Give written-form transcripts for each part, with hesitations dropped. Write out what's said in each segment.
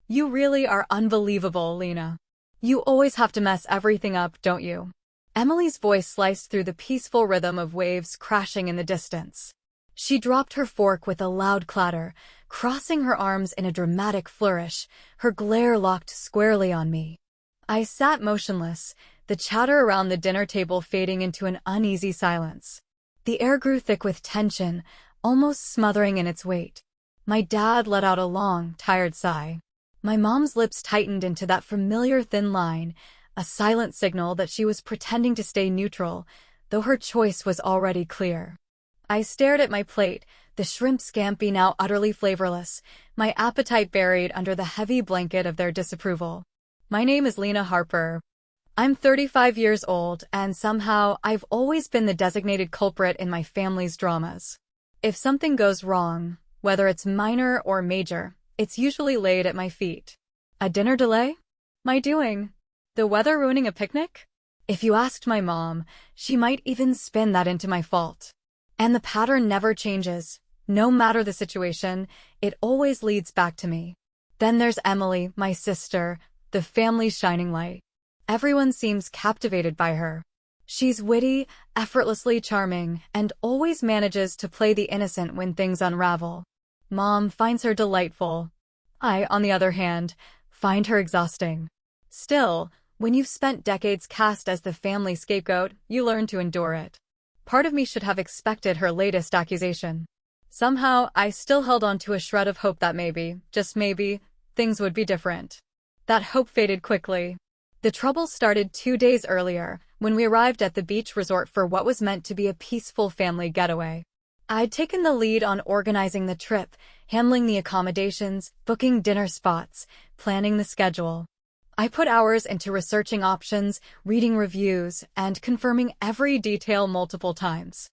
You really are unbelievable, Lena. You always have to mess everything up, don't you? Emily's voice sliced through the peaceful rhythm of waves crashing in the distance. She dropped her fork with a loud clatter, crossing her arms in a dramatic flourish, her glare locked squarely on me. I sat motionless, the chatter around the dinner table fading into an uneasy silence. The air grew thick with tension, almost smothering in its weight. My dad let out a long, tired sigh. My mom's lips tightened into that familiar thin line, a silent signal that she was pretending to stay neutral, though her choice was already clear. I stared at my plate, the shrimp scampi now utterly flavorless, my appetite buried under the heavy blanket of their disapproval. My name is Lena Harper. I'm 35 years old, and somehow I've always been the designated culprit in my family's dramas. If something goes wrong, whether it's minor or major, it's usually laid at my feet. A dinner delay? My doing. The weather ruining a picnic? If you asked my mom, she might even spin that into my fault. And the pattern never changes. No matter the situation, it always leads back to me. Then there's Emily, my sister, the family's shining light. Everyone seems captivated by her. She's witty, effortlessly charming, and always manages to play the innocent when things unravel. Mom finds her delightful. I, on the other hand, find her exhausting. Still, when you've spent decades cast as the family scapegoat, you learn to endure it. Part of me should have expected her latest accusation. Somehow, I still held on to a shred of hope that maybe, just maybe, things would be different. That hope faded quickly. The trouble started 2 days earlier, when we arrived at the beach resort for what was meant to be a peaceful family getaway. I'd taken the lead on organizing the trip, handling the accommodations, booking dinner spots, planning the schedule. I put hours into researching options, reading reviews, and confirming every detail multiple times.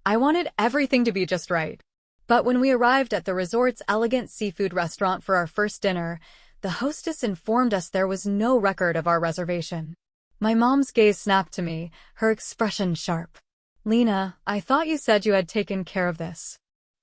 I wanted everything to be just right. But when we arrived at the resort's elegant seafood restaurant for our first dinner, the hostess informed us there was no record of our reservation. My mom's gaze snapped to me, her expression sharp. Lena, I thought you said you had taken care of this.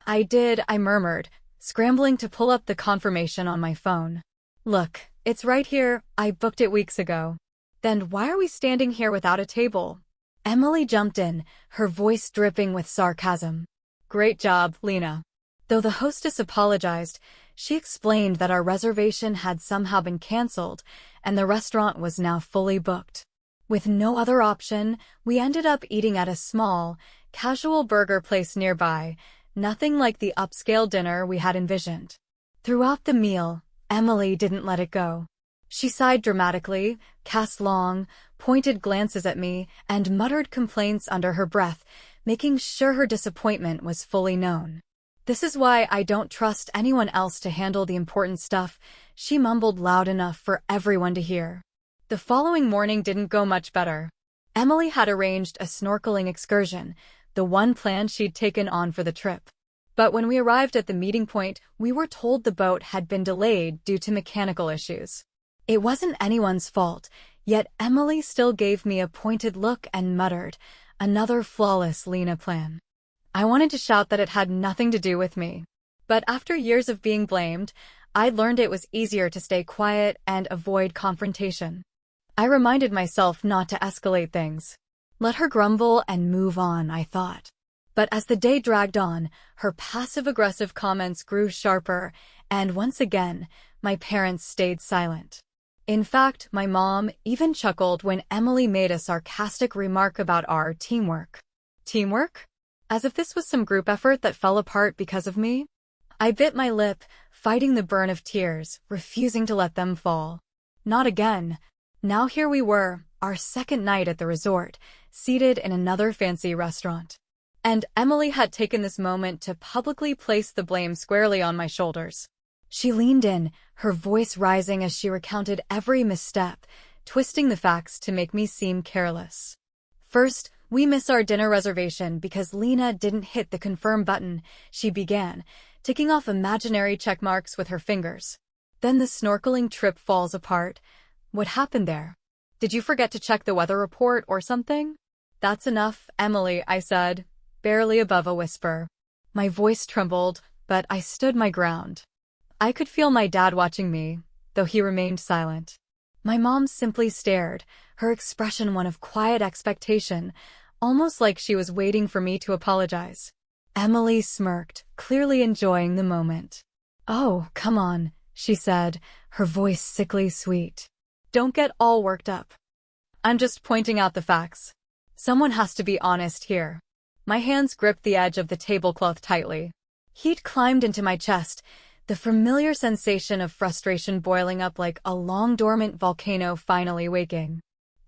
I did, I murmured, scrambling to pull up the confirmation on my phone. Look, it's right here, I booked it weeks ago. Then why are we standing here without a table? Emily jumped in, her voice dripping with sarcasm. Great job, Lena. Though the hostess apologized, she explained that our reservation had somehow been canceled, and the restaurant was now fully booked. With no other option, we ended up eating at a small, casual burger place nearby, nothing like the upscale dinner we had envisioned. Throughout the meal, Emily didn't let it go. She sighed dramatically, cast long, pointed glances at me, and muttered complaints under her breath, making sure her disappointment was fully known. This is why I don't trust anyone else to handle the important stuff, she mumbled loud enough for everyone to hear. The following morning didn't go much better. Emily had arranged a snorkeling excursion, the one plan she'd taken on for the trip. But when we arrived at the meeting point, we were told the boat had been delayed due to mechanical issues. It wasn't anyone's fault, yet Emily still gave me a pointed look and muttered, "Another flawless Lena plan." I wanted to shout that it had nothing to do with me. But after years of being blamed, I'd learned it was easier to stay quiet and avoid confrontation. I reminded myself not to escalate things. Let her grumble and move on, I thought. But as the day dragged on, her passive-aggressive comments grew sharper, and once again, my parents stayed silent. In fact, my mom even chuckled when Emily made a sarcastic remark about our teamwork. Teamwork? As if this was some group effort that fell apart because of me? I bit my lip, fighting the burn of tears, refusing to let them fall. Not again. Now here we were, our second night at the resort, seated in another fancy restaurant. And Emily had taken this moment to publicly place the blame squarely on my shoulders. She leaned in, her voice rising as she recounted every misstep, twisting the facts to make me seem careless. First, we miss our dinner reservation because Lena didn't hit the confirm button, she began, ticking off imaginary checkmarks with her fingers. Then the snorkeling trip falls apart. What happened there? Did you forget to check the weather report or something? That's enough, Emily, I said, barely above a whisper. My voice trembled, but I stood my ground. I could feel my dad watching me, though he remained silent. My mom simply stared, her expression one of quiet expectation, almost like she was waiting for me to apologize. Emily smirked, clearly enjoying the moment. "Oh, come on," she said, her voice sickly sweet. "Don't get all worked up. I'm just pointing out the facts. Someone has to be honest here." My hands gripped the edge of the tablecloth tightly. Heat climbed into my chest, the familiar sensation of frustration boiling up like a long-dormant volcano finally waking.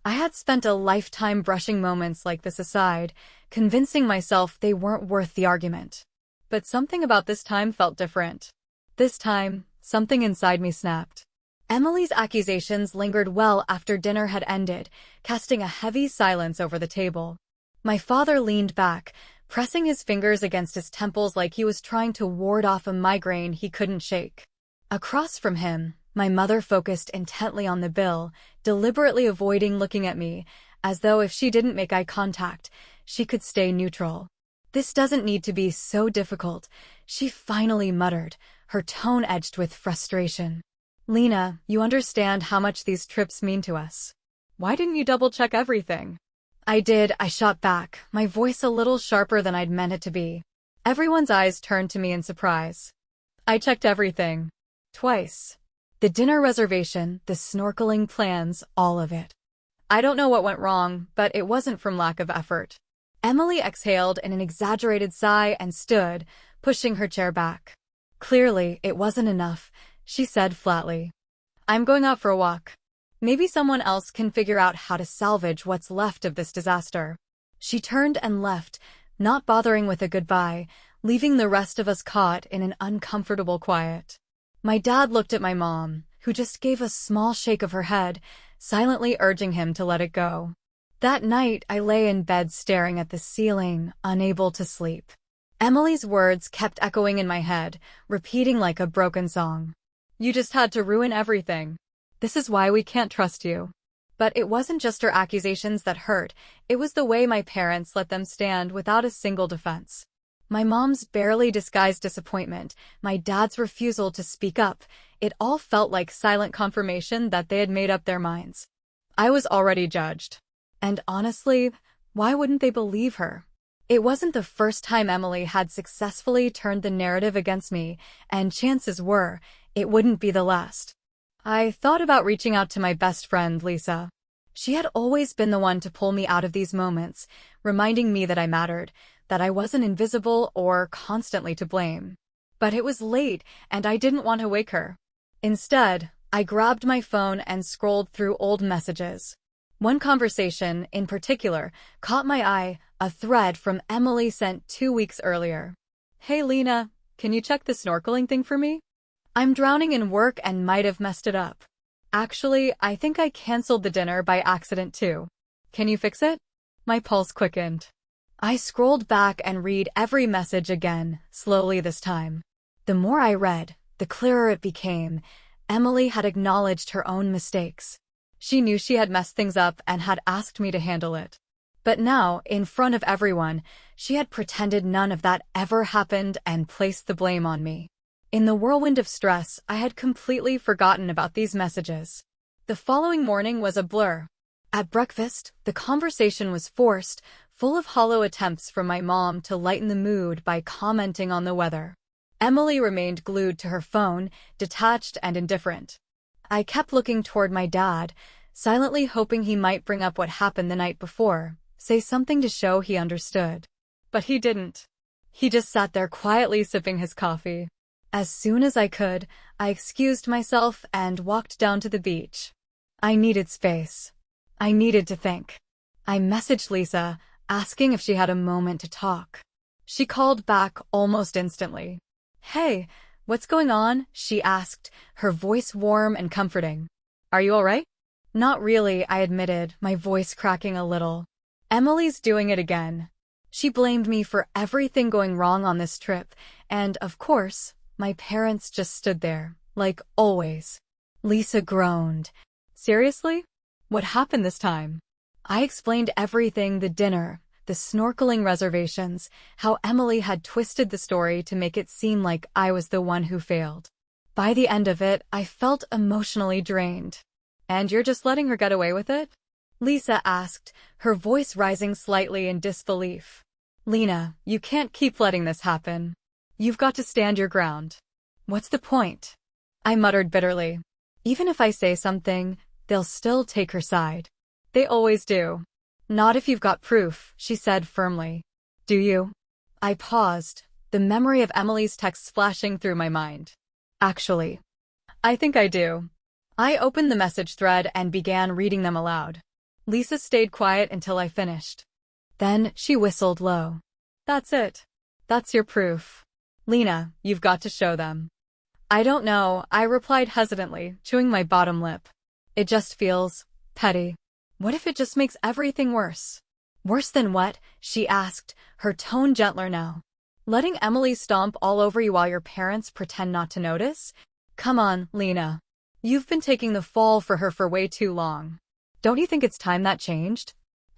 I had spent a lifetime brushing moments like this aside, convincing myself they weren't worth the argument. But something about this time felt different. This time, something inside me snapped. Emily's accusations lingered well after dinner had ended, casting a heavy silence over the table. My father leaned back, pressing his fingers against his temples like he was trying to ward off a migraine he couldn't shake. Across from him, my mother focused intently on the bill, deliberately avoiding looking at me, as though if she didn't make eye contact, she could stay neutral. "This doesn't need to be so difficult," she finally muttered, her tone edged with frustration. "Lena, you understand how much these trips mean to us. Why didn't you double-check everything?" "I did," I shot back, my voice a little sharper than I'd meant it to be. Everyone's eyes turned to me in surprise. "I checked everything. Twice. The dinner reservation, the snorkeling plans, all of it. I don't know what went wrong, but it wasn't from lack of effort." Emily exhaled in an exaggerated sigh and stood, pushing her chair back. "Clearly, it wasn't enough," she said flatly. "I'm going out for a walk. Maybe someone else can figure out how to salvage what's left of this disaster." She turned and left, not bothering with a goodbye, leaving the rest of us caught in an uncomfortable quiet. My dad looked at my mom, who just gave a small shake of her head, silently urging him to let it go. That night, I lay in bed staring at the ceiling, unable to sleep. Emily's words kept echoing in my head, repeating like a broken song. "You just had to ruin everything. This is why we can't trust you." But it wasn't just her accusations that hurt, it was the way my parents let them stand without a single defense. My mom's barely disguised disappointment, my dad's refusal to speak up, it all felt like silent confirmation that they had made up their minds. I was already judged. And honestly, why wouldn't they believe her? It wasn't the first time Emily had successfully turned the narrative against me, and chances were, it wouldn't be the last. I thought about reaching out to my best friend, Lisa. She had always been the one to pull me out of these moments, reminding me that I mattered, that I wasn't invisible or constantly to blame. But it was late, and I didn't want to wake her. Instead, I grabbed my phone and scrolled through old messages. One conversation, in particular, caught my eye, a thread from Emily sent 2 weeks earlier. "Hey Lena, can you check the snorkeling thing for me? I'm drowning in work and might have messed it up. Actually, I think I canceled the dinner by accident too. Can you fix it?" My pulse quickened. I scrolled back and read every message again, slowly this time. The more I read, the clearer it became. Emily had acknowledged her own mistakes. She knew she had messed things up and had asked me to handle it. But now, in front of everyone, she had pretended none of that ever happened and placed the blame on me. In the whirlwind of stress, I had completely forgotten about these messages. The following morning was a blur. At breakfast, the conversation was forced, full of hollow attempts from my mom to lighten the mood by commenting on the weather. Emily remained glued to her phone, detached and indifferent. I kept looking toward my dad, silently hoping he might bring up what happened the night before, say something to show he understood. But he didn't. He just sat there quietly sipping his coffee. As soon as I could, I excused myself and walked down to the beach. I needed space. I needed to think. I messaged Lisa, asking if she had a moment to talk. She called back almost instantly. "Hey, what's going on?" she asked, her voice warm and comforting. "Are you all right?" "Not really," I admitted, my voice cracking a little. "Emily's doing it again. She blamed me for everything going wrong on this trip, and, of course, my parents just stood there, like always." Lisa groaned. "Seriously? What happened this time?" I explained everything, the dinner, the snorkeling reservations, how Emily had twisted the story to make it seem like I was the one who failed. By the end of it, I felt emotionally drained. And you're just letting her get away with it? Lisa asked, her voice rising slightly in disbelief. Lena, you can't keep letting this happen. You've got to stand your ground. What's the point? I muttered bitterly. Even if I say something, they'll still take her side. They always do. Not if you've got proof, she said firmly. Do you? I paused, the memory of Emily's texts flashing through my mind. Actually, I think I do. I opened the message thread and began reading them aloud. Lisa stayed quiet until I finished. Then she whistled low. That's it. That's your proof. Lena, you've got to show them. I don't know, I replied hesitantly, chewing my bottom lip. It just feels petty. What if it just makes everything worse? Worse than what? She asked, her tone gentler now. Letting Emily stomp all over you while your parents pretend not to notice? Come on, Lena. You've been taking the fall for her for way too long. Don't you think it's time that changed?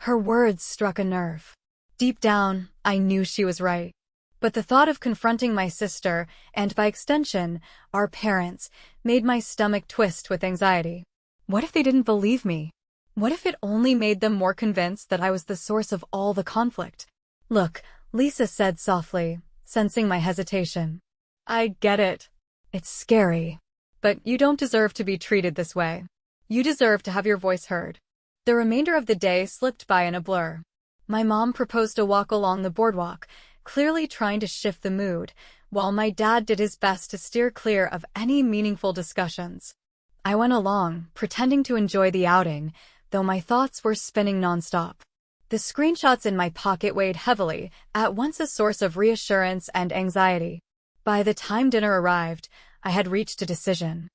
Her words struck a nerve. Deep down, I knew she was right. But the thought of confronting my sister, and by extension, our parents, made my stomach twist with anxiety. What if they didn't believe me? What if it only made them more convinced that I was the source of all the conflict? Look, Lisa said softly, sensing my hesitation. I get it. It's scary. But you don't deserve to be treated this way. You deserve to have your voice heard. The remainder of the day slipped by in a blur. My mom proposed a walk along the boardwalk, clearly trying to shift the mood, while my dad did his best to steer clear of any meaningful discussions. I went along, pretending to enjoy the outing, though my thoughts were spinning nonstop. The screenshots in my pocket weighed heavily, at once a source of reassurance and anxiety. By the time dinner arrived, I had reached a decision.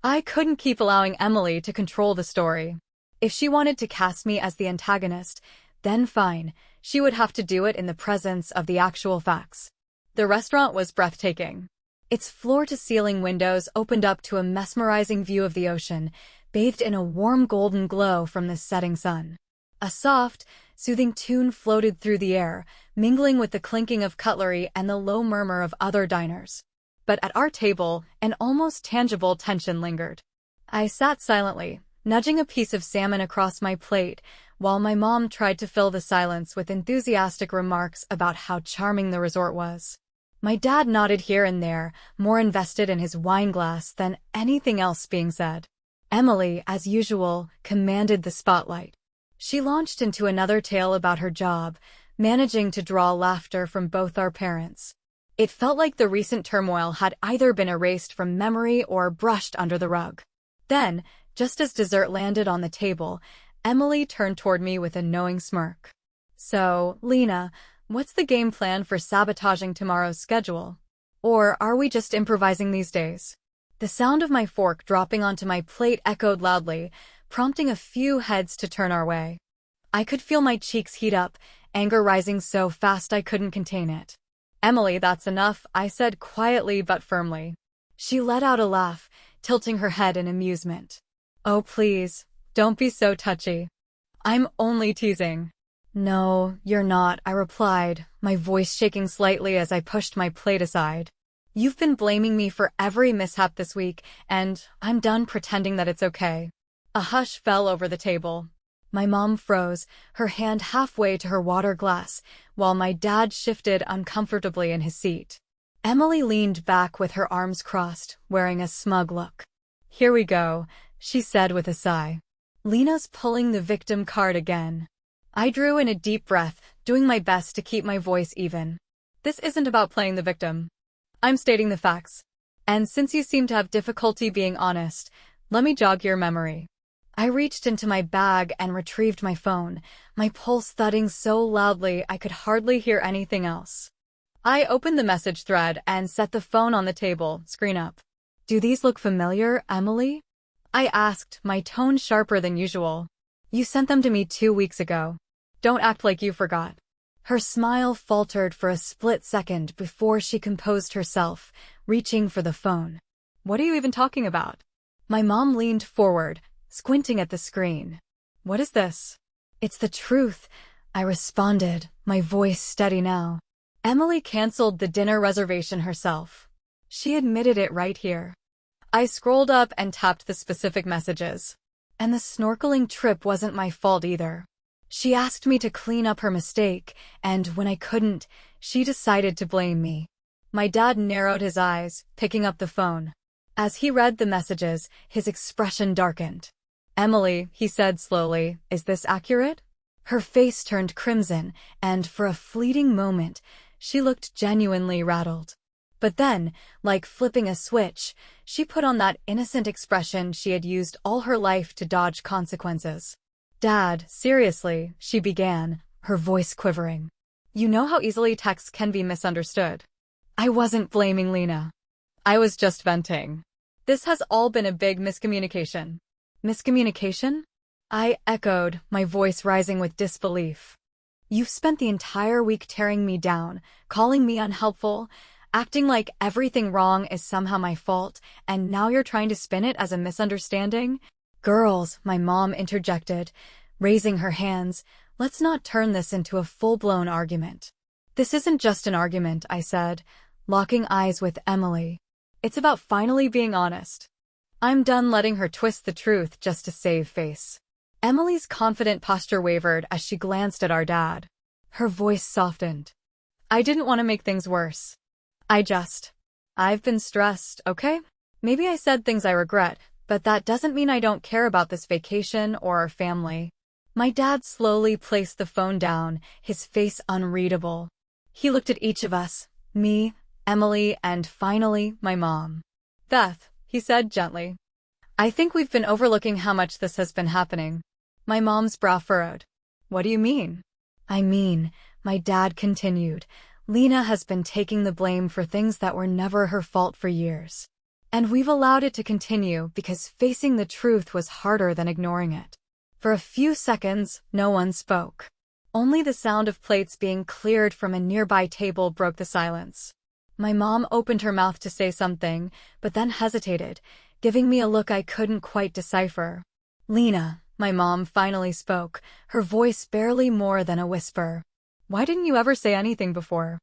I couldn't keep allowing Emily to control the story. If she wanted to cast me as the antagonist, then fine, she would have to do it in the presence of the actual facts. The restaurant was breathtaking. Its floor-to-ceiling windows opened up to a mesmerizing view of the ocean, bathed in a warm golden glow from the setting sun. A soft, soothing tune floated through the air, mingling with the clinking of cutlery and the low murmur of other diners. But at our table, an almost tangible tension lingered. I sat silently, nudging a piece of salmon across my plate, while my mom tried to fill the silence with enthusiastic remarks about how charming the resort was. My dad nodded here and there, more invested in his wine glass than anything else being said. Emily, as usual, commanded the spotlight. She launched into another tale about her job, managing to draw laughter from both our parents. It felt like the recent turmoil had either been erased from memory or brushed under the rug. Then, just as dessert landed on the table, Emily turned toward me with a knowing smirk. So, Lena, what's the game plan for sabotaging tomorrow's schedule? Or are we just improvising these days? The sound of my fork dropping onto my plate echoed loudly, prompting a few heads to turn our way. I could feel my cheeks heat up, anger rising so fast I couldn't contain it. Emily, that's enough, I said quietly but firmly. She let out a laugh, tilting her head in amusement. Oh, please, don't be so touchy. I'm only teasing. No, you're not, I replied, my voice shaking slightly as I pushed my plate aside. You've been blaming me for every mishap this week, and I'm done pretending that it's okay. A hush fell over the table. My mom froze, her hand halfway to her water glass, while my dad shifted uncomfortably in his seat. Emily leaned back with her arms crossed, wearing a smug look. Here we go, she said with a sigh. Lena's pulling the victim card again. I drew in a deep breath, doing my best to keep my voice even. This isn't about playing the victim. I'm stating the facts. And since you seem to have difficulty being honest, let me jog your memory. I reached into my bag and retrieved my phone, my pulse thudding so loudly I could hardly hear anything else. I opened the message thread and set the phone on the table, screen up. Do these look familiar, Emily? I asked, my tone sharper than usual. You sent them to me 2 weeks ago. Don't act like you forgot. Her smile faltered for a split second before she composed herself, reaching for the phone. What are you even talking about? My mom leaned forward, squinting at the screen. What is this? It's the truth, I responded, my voice steady now. Emily canceled the dinner reservation herself. She admitted it right here. I scrolled up and tapped the specific messages. And the snorkeling trip wasn't my fault either. She asked me to clean up her mistake, and when I couldn't, she decided to blame me. My dad narrowed his eyes, picking up the phone. As he read the messages, his expression darkened. "Emily," he said slowly, "is this accurate?" Her face turned crimson, and for a fleeting moment, she looked genuinely rattled. But then, like flipping a switch, she put on that innocent expression she had used all her life to dodge consequences. "Dad, seriously," she began, her voice quivering. "You know how easily texts can be misunderstood." I wasn't blaming Lena. I was just venting. "This has all been a big miscommunication." "Miscommunication?" I echoed, my voice rising with disbelief. "You've spent the entire week tearing me down, calling me unhelpful, acting like everything wrong is somehow my fault, and now you're trying to spin it as a misunderstanding?" "Girls," my mom interjected, raising her hands, "let's not turn this into a full-blown argument." "This isn't just an argument," I said, locking eyes with Emily. "It's about finally being honest." I'm done letting her twist the truth just to save face. Emily's confident posture wavered as she glanced at our dad. Her voice softened. "I didn't want to make things worse. I've been stressed, okay? Maybe I said things I regret, but that doesn't mean I don't care about this vacation or our family." My dad slowly placed the phone down, his face unreadable. He looked at each of us, me, Emily, and finally, my mom. "Beth," he said gently, "I think we've been overlooking how much this has been happening." My mom's brow furrowed. "What do you mean?" "I mean," my dad continued, "Lena has been taking the blame for things that were never her fault for years. And we've allowed it to continue because facing the truth was harder than ignoring it." For a few seconds, no one spoke. Only the sound of plates being cleared from a nearby table broke the silence. My mom opened her mouth to say something, but then hesitated, giving me a look I couldn't quite decipher. "Lena," my mom finally spoke, her voice barely more than a whisper. "Why didn't you ever say anything before?"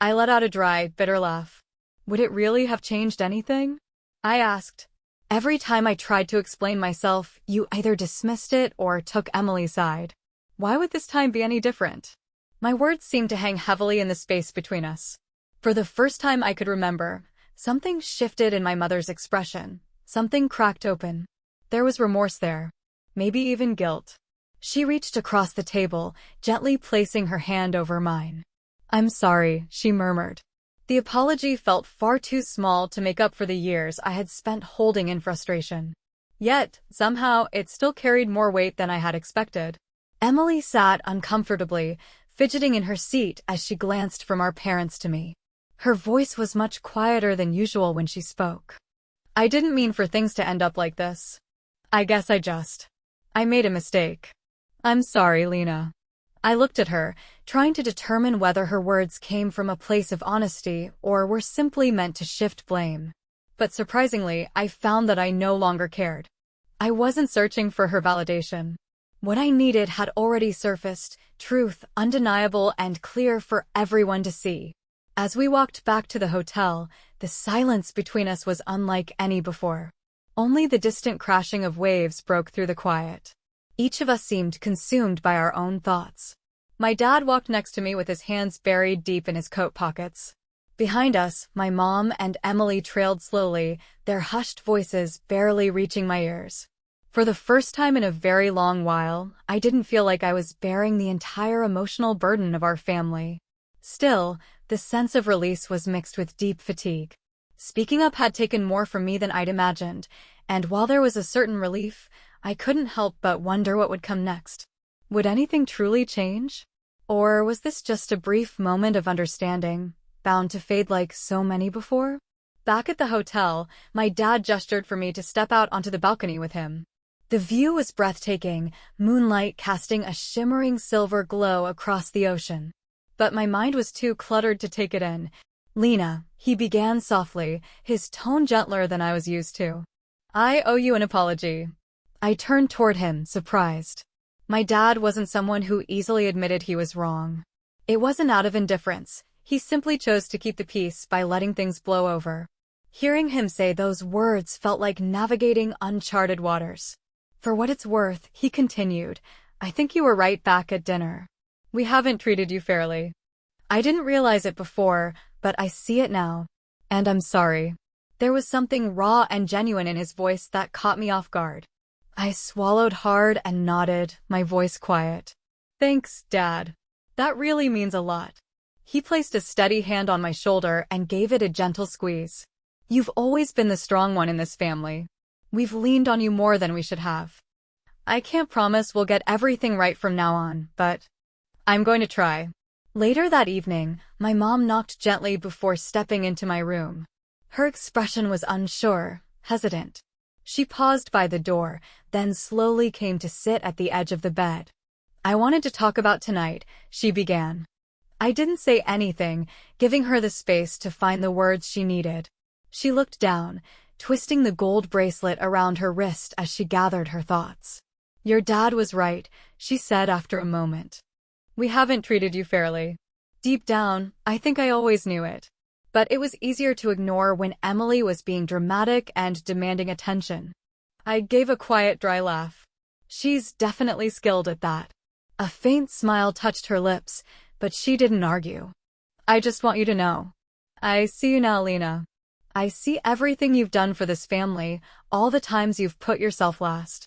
I let out a dry, bitter laugh. "Would it really have changed anything?" I asked. "Every time I tried to explain myself, you either dismissed it or took Emily's side. Why would this time be any different?" My words seemed to hang heavily in the space between us. For the first time I could remember, something shifted in my mother's expression. Something cracked open. There was remorse there. Maybe even guilt. She reached across the table, gently placing her hand over mine. "I'm sorry," she murmured. The apology felt far too small to make up for the years I had spent holding in frustration. Yet, somehow, it still carried more weight than I had expected. Emily sat uncomfortably, fidgeting in her seat as she glanced from our parents to me. Her voice was much quieter than usual when she spoke. "I didn't mean for things to end up like this. I guess I made a mistake. I'm sorry, Lena." I looked at her, trying to determine whether her words came from a place of honesty or were simply meant to shift blame. But surprisingly, I found that I no longer cared. I wasn't searching for her validation. What I needed had already surfaced, truth undeniable and clear for everyone to see. As we walked back to the hotel, the silence between us was unlike any before. Only the distant crashing of waves broke through the quiet. Each of us seemed consumed by our own thoughts. My dad walked next to me with his hands buried deep in his coat pockets. Behind us, my mom and Emily trailed slowly, their hushed voices barely reaching my ears. For the first time in a very long while, I didn't feel like I was bearing the entire emotional burden of our family. Still, the sense of release was mixed with deep fatigue. Speaking up had taken more from me than I'd imagined, and while there was a certain relief, I couldn't help but wonder what would come next. Would anything truly change? Or was this just a brief moment of understanding, bound to fade like so many before? Back at the hotel, my dad gestured for me to step out onto the balcony with him. The view was breathtaking, moonlight casting a shimmering silver glow across the ocean. But my mind was too cluttered to take it in. "Lena," he began softly, his tone gentler than I was used to. "I owe you an apology." I turned toward him, surprised. My dad wasn't someone who easily admitted he was wrong. It wasn't out of indifference. He simply chose to keep the peace by letting things blow over. Hearing him say those words felt like navigating uncharted waters. For what it's worth, he continued, I think you were right back at dinner. We haven't treated you fairly. I didn't realize it before, but I see it now. And I'm sorry. There was something raw and genuine in his voice that caught me off guard. I swallowed hard and nodded, my voice quiet. Thanks, Dad. That really means a lot. He placed a steady hand on my shoulder and gave it a gentle squeeze. You've always been the strong one in this family. We've leaned on you more than we should have. I can't promise we'll get everything right from now on, but I'm going to try. Later that evening, my mom knocked gently before stepping into my room. Her expression was unsure, hesitant. She paused by the door, then slowly came to sit at the edge of the bed. I wanted to talk about tonight, she began. I didn't say anything, giving her the space to find the words she needed. She looked down, twisting the gold bracelet around her wrist as she gathered her thoughts. Your dad was right, she said after a moment. We haven't treated you fairly. Deep down, I think I always knew it. But it was easier to ignore when Emily was being dramatic and demanding attention. I gave a quiet, dry laugh. She's definitely skilled at that. A faint smile touched her lips, but she didn't argue. I just want you to know. I see you now, Lena. I see everything you've done for this family, all the times you've put yourself last.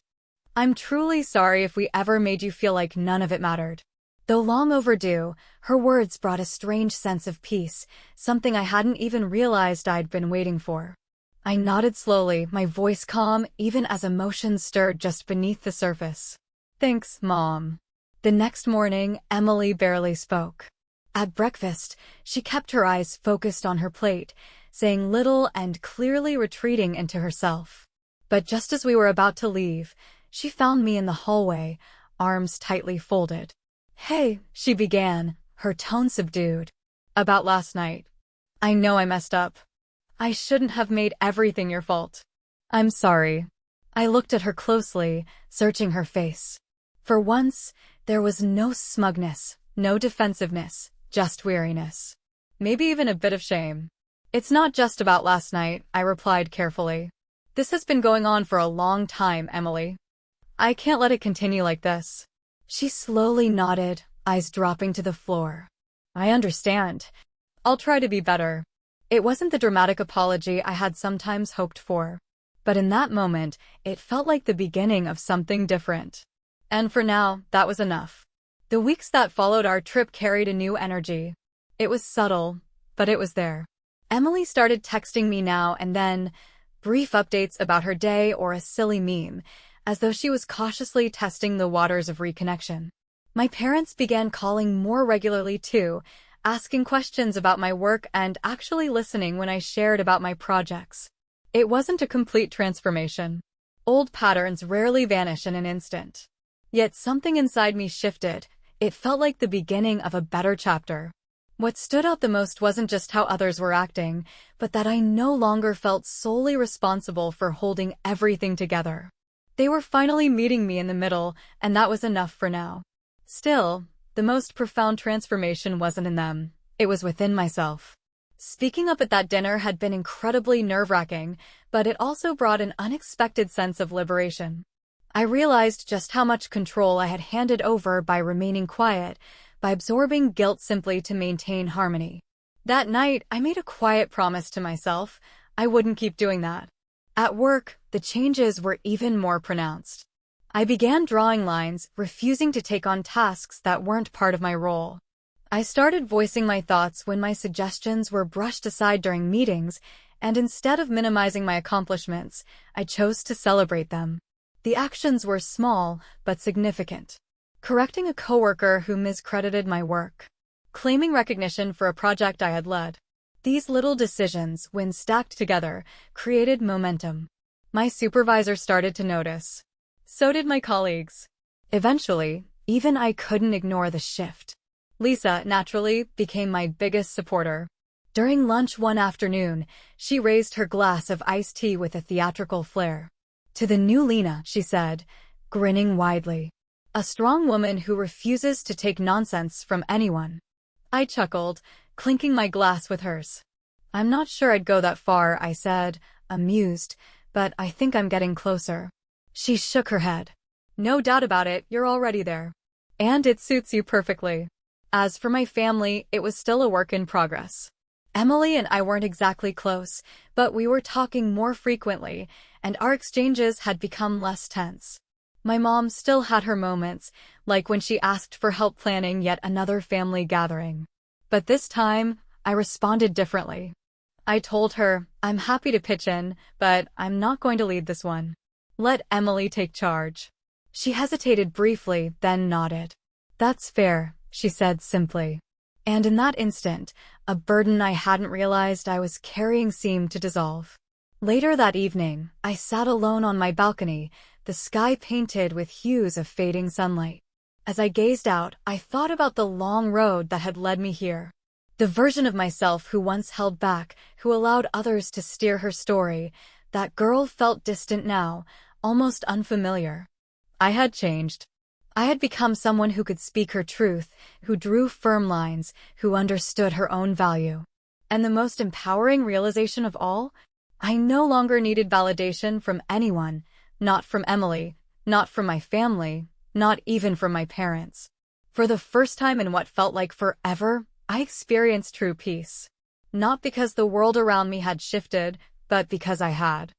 I'm truly sorry if we ever made you feel like none of it mattered. Though long overdue, her words brought a strange sense of peace, something I hadn't even realized I'd been waiting for. I nodded slowly, my voice calm, even as emotions stirred just beneath the surface. Thanks, Mom. The next morning, Emily barely spoke. At breakfast, she kept her eyes focused on her plate, saying little and clearly retreating into herself. But just as we were about to leave, she found me in the hallway, arms tightly folded. Hey, she began, her tone subdued. About last night. I know I messed up. I shouldn't have made everything your fault. I'm sorry. I looked at her closely, searching her face. For once, there was no smugness, no defensiveness, just weariness. Maybe even a bit of shame. It's not just about last night, I replied carefully. This has been going on for a long time, Emily. I can't let it continue like this. She slowly nodded, eyes dropping to the floor. I understand. I'll try to be better. It wasn't the dramatic apology I had sometimes hoped for. But in that moment, it felt like the beginning of something different. And for now, that was enough. The weeks that followed our trip carried a new energy. It was subtle, but it was there. Emily started texting me now and then, brief updates about her day or a silly meme, as though she was cautiously testing the waters of reconnection. My parents began calling more regularly too, asking questions about my work and actually listening when I shared about my projects. It wasn't a complete transformation. Old patterns rarely vanish in an instant. Yet something inside me shifted. It felt like the beginning of a better chapter. What stood out the most wasn't just how others were acting, but that I no longer felt solely responsible for holding everything together. They were finally meeting me in the middle, and that was enough for now. Still, the most profound transformation wasn't in them. It was within myself. Speaking up at that dinner had been incredibly nerve-wracking, but it also brought an unexpected sense of liberation. I realized just how much control I had handed over by remaining quiet, by absorbing guilt simply to maintain harmony. That night, I made a quiet promise to myself. I wouldn't keep doing that. At work, the changes were even more pronounced. I began drawing lines, refusing to take on tasks that weren't part of my role. I started voicing my thoughts when my suggestions were brushed aside during meetings, and instead of minimizing my accomplishments, I chose to celebrate them. The actions were small, but significant. Correcting a coworker who miscredited my work. Claiming recognition for a project I had led. These little decisions, when stacked together, created momentum. My supervisor started to notice. So did my colleagues. Eventually, even I couldn't ignore the shift. Lisa, naturally, became my biggest supporter. During lunch one afternoon, she raised her glass of iced tea with a theatrical flair. To the new Lena, she said, grinning widely. A strong woman who refuses to take nonsense from anyone. I chuckled, clinking my glass with hers. I'm not sure I'd go that far, I said, amused, but I think I'm getting closer. She shook her head. No doubt about it, you're already there. And it suits you perfectly. As for my family, it was still a work in progress. Emily and I weren't exactly close, but we were talking more frequently, and our exchanges had become less tense. My mom still had her moments, like when she asked for help planning yet another family gathering. But this time, I responded differently. I told her, I'm happy to pitch in, but I'm not going to lead this one. Let Emily take charge. She hesitated briefly, then nodded. That's fair, she said simply. And in that instant, a burden I hadn't realized I was carrying seemed to dissolve. Later that evening, I sat alone on my balcony, the sky painted with hues of fading sunlight. As I gazed out, I thought about the long road that had led me here. The version of myself who once held back, who allowed others to steer her story, that girl felt distant now, almost unfamiliar. I had changed. I had become someone who could speak her truth, who drew firm lines, who understood her own value. And the most empowering realization of all? I no longer needed validation from anyone, not from Emily, not from my family, not even from my parents. For the first time in what felt like forever, I experienced true peace. Not because the world around me had shifted, but because I had.